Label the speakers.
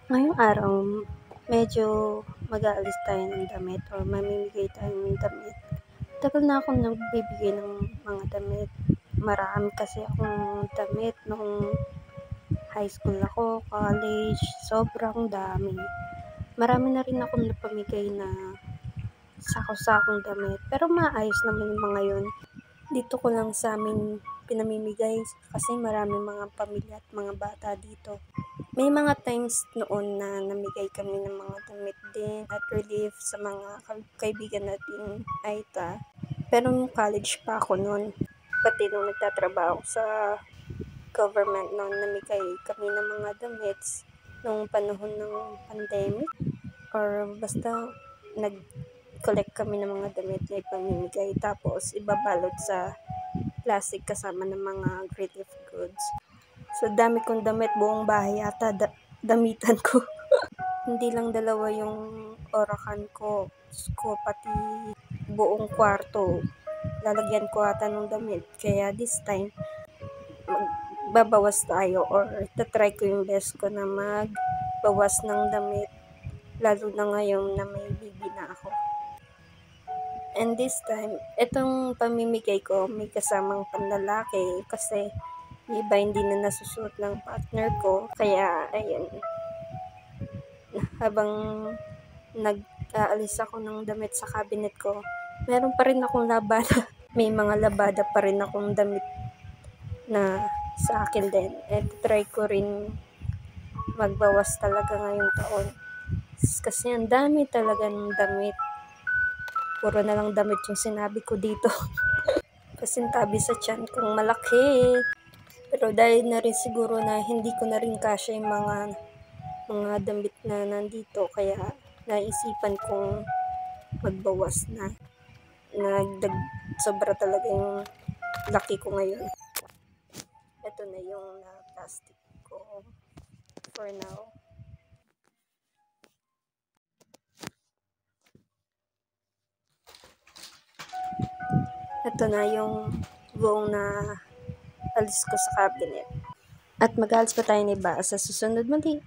Speaker 1: Ngayong araw, medyo mag-aalis tayo ng damit or mamimigay tayo ng damit. Tagal na akong nagbibigay ng mga damit. Marami kasi akong damit noong high school ako, college, sobrang dami. Marami na rin akong napamigay na sako-sakong damit. Pero maayos naman yung mga yun. Dito ko lang sa amin pinamimigay kasi maraming mga pamilya at mga bata dito. May mga times noon na namigay kami ng mga damit din at relief sa mga kaibigan nating Aita. Pero nung college pa ako noon, pati nung nagtatrabaho sa government noon, namigay kami ng mga damit nung panahon ng pandemic or basta nag-collect kami ng mga damit na ipamimigay tapos ibabalot sa plastic kasama ng mga relief goods. So, dami kong damit, buong bahay yata damitan ko. Hindi lang dalawa yung orakan ko, pati buong kwarto. Lalagyan ko ata ng damit. Kaya this time, magbabawas tayo or tatry ko yung best ko na magbawas ng damit. Lalo na ngayon na may baby na ako. And this time, itong pamimigay ko may kasamang panlalaki kasi iba hindi na nasusuot ng partner ko. Kaya, ayun, habang nag-aalis ako ng damit sa cabinet ko, meron pa rin akong labada. May mga labada pa rin akong damit na sa akin din. At try ko rin magbawas talaga ngayong taon. Kasi ang dami talaga ng damit. Puro na lang damit yung sinabi ko dito. Kasi tabi sa tiyan kong malaki. Pero dahil na rin siguro na hindi ko na rin kasya yung mga damit na nandito, kaya naisipan kong magbawas na. Sobra talaga yung laki ko ngayon. Ito na yung plastic ko for now. Ito na yung buong na alis ko sa cabinet. At mag-aalis pa tayo ni Ba sa susunod muli.